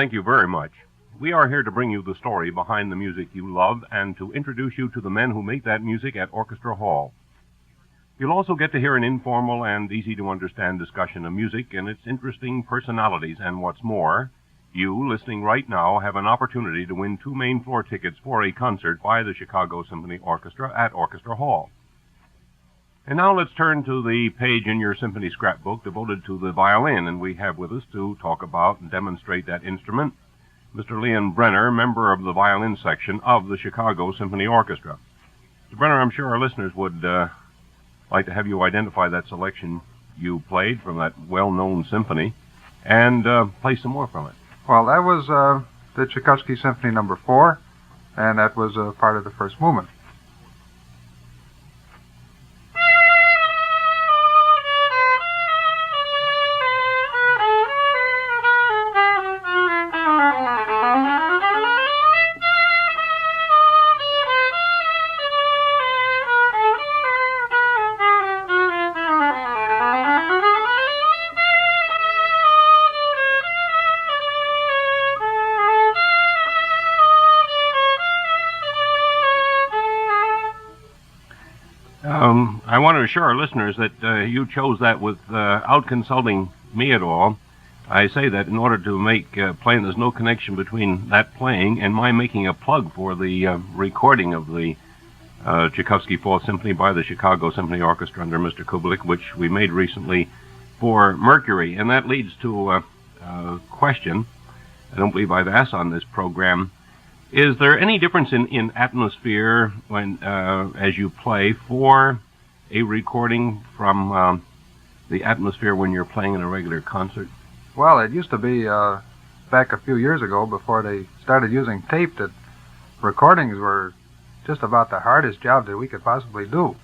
thank you very much. We are here to bring you the story behind the music you love and to introduce you to the men who make that music at Orchestra Hall. You'll also get to hear an informal and easy-to-understand discussion of music and its interesting personalities, and what's more, you, listening right now, have an opportunity to win 2 main floor tickets for a concert by the Chicago Symphony Orchestra at Orchestra Hall. And now let's turn to the page in your symphony scrapbook devoted to the violin, and we have with us to talk about and demonstrate that instrument Mr. Leon Brenner, member of the violin section of the Chicago Symphony Orchestra. Mr. Brenner, I'm sure our listeners would like to have you identify that selection you played from that well-known symphony and play some more from it. Well, that was the Tchaikovsky Symphony No. 4, and that was part of the first movement. I want to assure our listeners that you chose that without consulting me at all. I say that in order to make playing, there's no connection between that playing and my making a plug for the recording of the Tchaikovsky Fourth Symphony by the Chicago Symphony Orchestra under Mr. Kubelik, which we made recently for Mercury. And that leads to a question I don't believe I've asked on this program. Is there any difference in atmosphere when, as you play, for a recording from the atmosphere when you're playing in a regular concert? Well, it used to be back a few years ago, before they started using tape, that recordings were just about the hardest job that we could possibly do,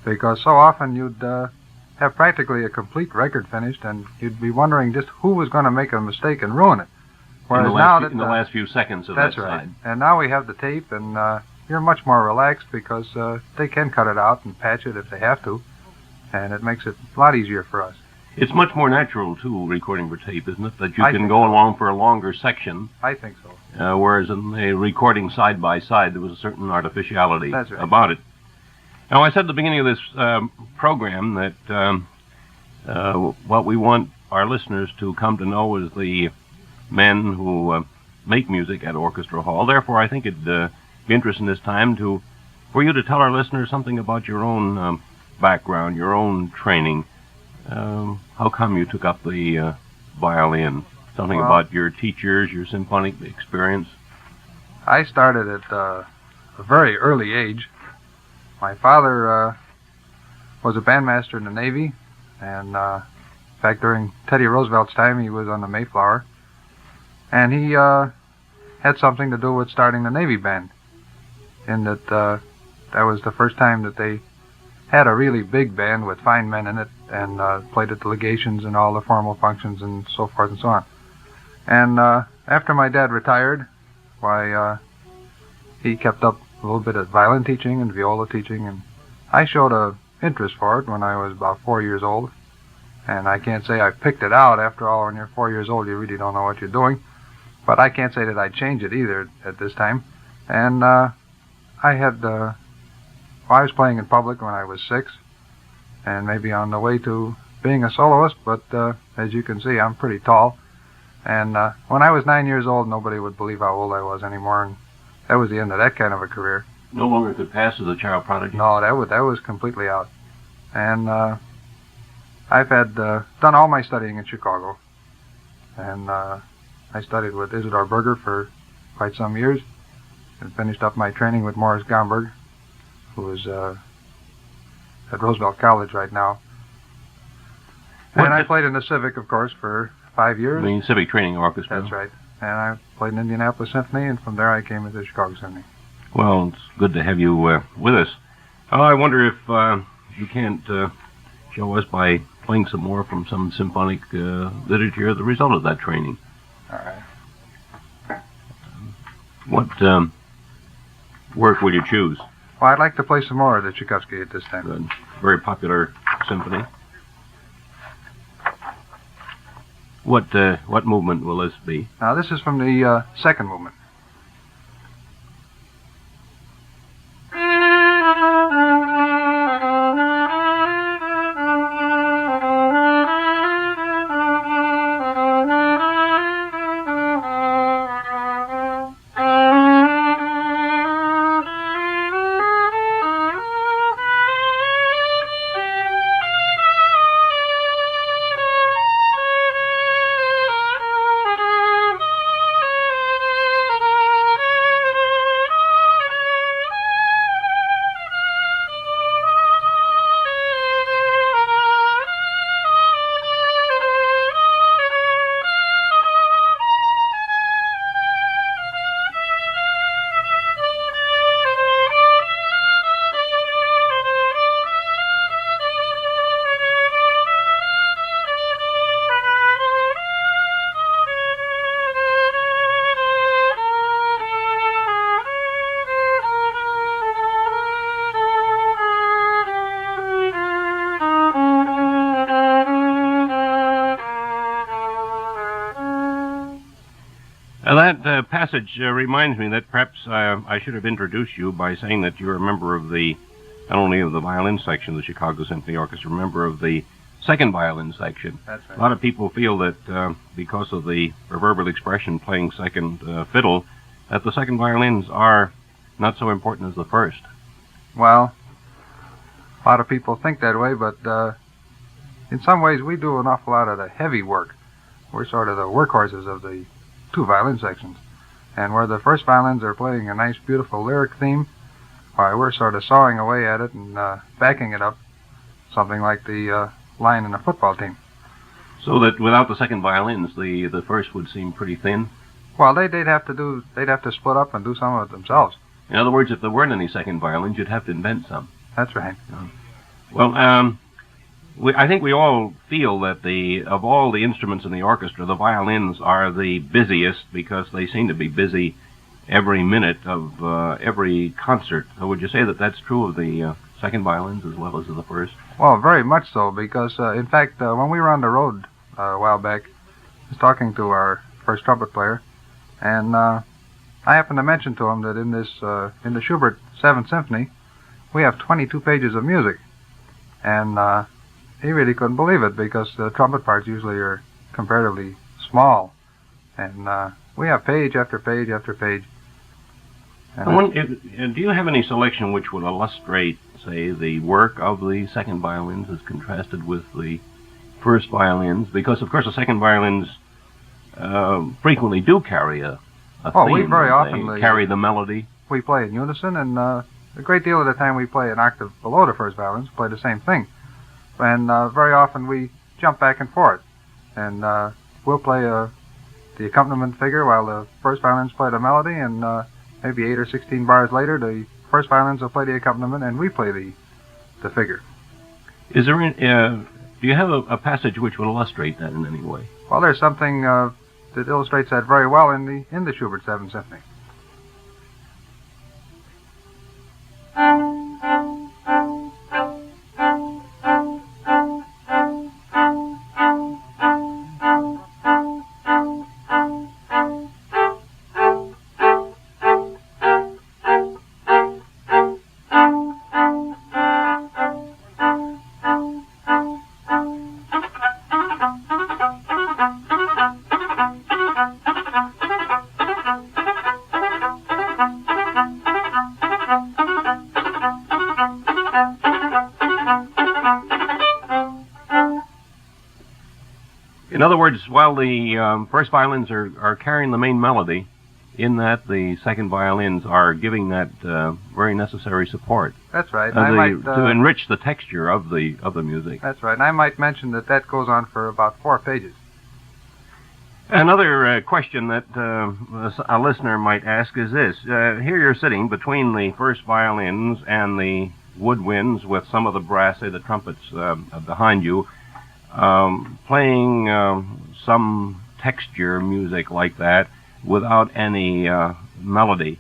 because so often you'd have practically a complete record finished, and you'd be wondering just who was going to make a mistake and ruin it. Whereas in the last few seconds of that's that right. side. And now we have the tape, and you're much more relaxed because they can cut it out and patch it if they have to, and it makes it a lot easier for us. It's much more natural, too, recording for tape, isn't it? That you I can think go so. along for a longer section, I think so. whereas in the recording side by side, there was a certain artificiality That's right. about it. Now, I said at the beginning of this program that what we want our listeners to come to know is the men who make music at Orchestra Hall. Therefore, I think it'd be interesting this time for you to tell our listeners something about your own background, your own training. How come you took up the violin? Something about your teachers, your symphonic experience? I started at a very early age. My father was a bandmaster in the Navy, and in fact, during Teddy Roosevelt's time, he was on the Mayflower. And he had something to do with starting the Navy band, in that that was the first time that they had a really big band with fine men in it, and played at the legations and all the formal functions and so forth and so on. And after my dad retired, why, he kept up a little bit of violin teaching and viola teaching, and I showed a interest for it when I was about 4 years old. And I can't say I picked it out. After all, when you're 4 years old, you really don't know what you're doing. But I can't say that I'd change it either at this time. And I was playing in public when I was 6, and maybe on the way to being a soloist, but as you can see, I'm pretty tall. And when I was 9 years old, nobody would believe how old I was anymore, and that was the end of that kind of a career. No longer could pass as a child prodigy? No, that was completely out. And I've had done all my studying in Chicago, and I studied with Isidor Berger for quite some years, and finished up my training with Morris Gomberg, who is at Roosevelt College right now. And I played in the Civic, of course, for 5 years. The Civic Training Orchestra. That's right. And I played in Indianapolis Symphony, and from there I came into the Chicago Symphony. Well, it's good to have you with us. I wonder if you can't show us by playing some more from some symphonic literature the result of that training. All right. What work will you choose? Well, I'd like to play some more of the Tchaikovsky at this time. Good. Very popular symphony. What movement will this be? Now, this is from the second movement. That passage reminds me that perhaps I should have introduced you by saying that you're a member of not only of the violin section of the Chicago Symphony Orchestra, a member of the second violin section. That's right. A lot of people feel that because of the proverbial expression playing second fiddle, that the second violins are not so important as the first. Well, a lot of people think that way, but in some ways we do an awful lot of the heavy work. We're sort of the workhorses of the two violin sections. And where the first violins are playing a nice, beautiful lyric theme, why, we're sort of sawing away at it and backing it up, something like the line in a football team. So that without the second violins, the first would seem pretty thin? Well, they'd have to split up and do some of it themselves. In other words, if there weren't any second violins, you'd have to invent some. That's right. Well, I think we all feel that of all the instruments in the orchestra, the violins are the busiest because they seem to be busy every minute of every concert. So would you say that that's true of the second violins as well as of the first? Well, very much so, because in fact, when we were on the road a while back, I was talking to our first trumpet player, and I happened to mention to him that in the Schubert 7th Symphony, we have 22 pages of music, and he really couldn't believe it because the trumpet parts usually are comparatively small, and we have page after page after page. Do you have any selection which would illustrate, say, the work of the second violins as contrasted with the first violins? Because, of course, the second violins frequently do carry a theme. We very often carry the melody. We play in unison, and a great deal of the time we play an octave below the first violins, play the same thing. And very often we jump back and forth, and we'll play the accompaniment figure while the first violins play the melody, and maybe 8 or 16 bars later, the first violins will play the accompaniment, and we play the figure. Is there? Do you have a passage which will illustrate that in any way? Well, there's something that illustrates that very well in the Schubert 7th Symphony. In other words, while the first violins are carrying the main melody, in that the second violins are giving that very necessary support. That's right. To enrich the texture of the music. That's right. And I might mention that goes on for about 4 pages. Another question that a listener might ask is this. Here you're sitting between the first violins and the woodwinds with some of the brass, say the trumpets behind you, playing some texture music like that without any melody.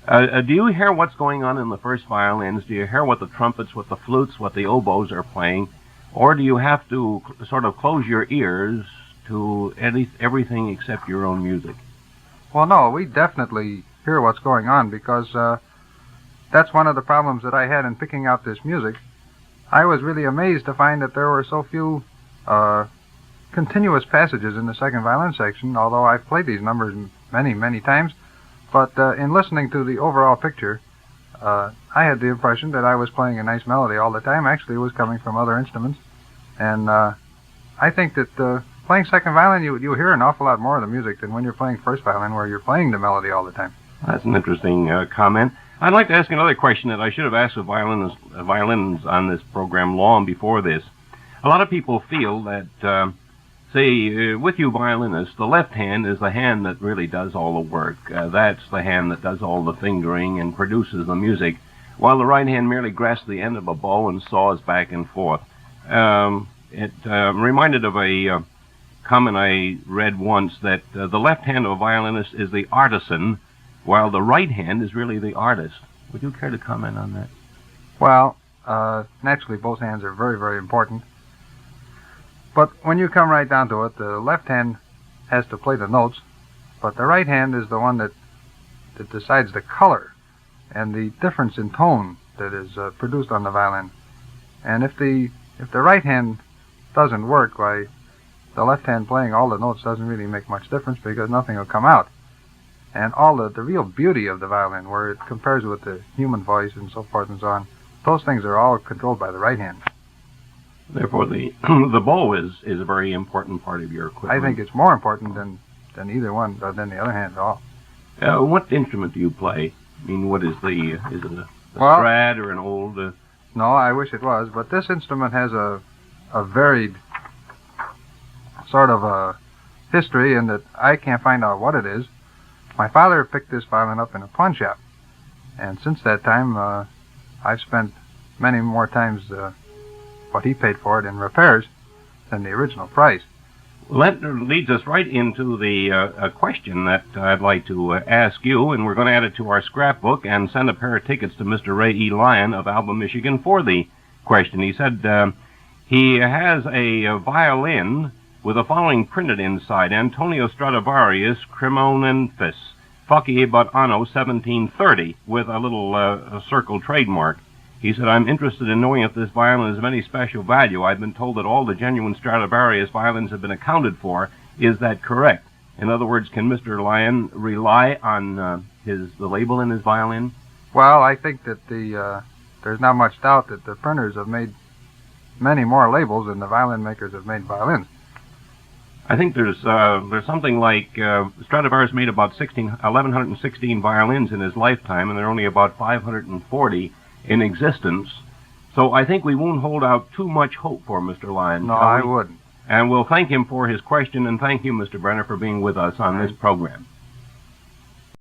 Do you hear what's going on in the first violins? Do you hear what the trumpets, what the flutes, what the oboes are playing? Or do you have to sort of close your ears to at least everything except your own music? Well, no, we definitely hear what's going on because that's one of the problems that I had in picking out this music. I was really amazed to find that there were so few continuous passages in the second violin section, although I've played these numbers many, many times. But in listening to the overall picture, I had the impression that I was playing a nice melody all the time. Actually, it was coming from other instruments. And I think that playing second violin, you hear an awful lot more of the music than when you're playing first violin, where you're playing the melody all the time. That's an interesting comment. I'd like to ask another question that I should have asked of violins on this program long before this. A lot of people feel that, say, with you violinists, the left hand is the hand that really does all the work. That's the hand that does all the fingering and produces the music, while the right hand merely grasps the end of a bow and saws back and forth. It reminded of a comment I read once that the left hand of a violinist is the artisan, while the right hand is really the artist. Would you care to comment on that? Well, naturally, both hands are very, very important. But when you come right down to it, the left hand has to play the notes, but the right hand is the one that decides the color and the difference in tone that is produced on the violin. And if the right hand doesn't work, why, the left hand playing all the notes doesn't really make much difference because nothing will come out. And all the real beauty of the violin, where it compares with the human voice and so forth and so on, those things are all controlled by the right hand. Therefore, the bow is a very important part of your equipment. I think it's more important than either one, than the other hand at all. What instrument do you play? I mean, what is is it a Strad or an old? No, I wish it was, but this instrument has a varied sort of a history in that I can't find out what it is. My father picked this violin up in a pawn shop, and since that time, I've spent many more times what he paid for it in repairs than the original price. Well, that leads us right into the question that I'd like to ask you, and we're going to add it to our scrapbook and send a pair of tickets to Mr. Ray E. Lyon of Alba, Michigan for the question. He said he has a violin with the following printed inside: Antonio Stradivarius, Cremonensis, Faciebat anno 1730, with a little circle trademark. He said, I'm interested in knowing if this violin has of any special value. I've been told that all the genuine Stradivarius violins have been accounted for. Is that correct? In other words, can Mr. Lyon rely on the label in his violin? Well, I think that there's not much doubt that the printers have made many more labels than the violin makers have made violins. I think there's something like Stradivarius made about 1,116 violins in his lifetime, and there are only about 540 in existence. So I think we won't hold out too much hope for Mr. Lyon. No, I wouldn't. And we'll thank him for his question, and thank you, Mr. Brenner, for being with us on this program.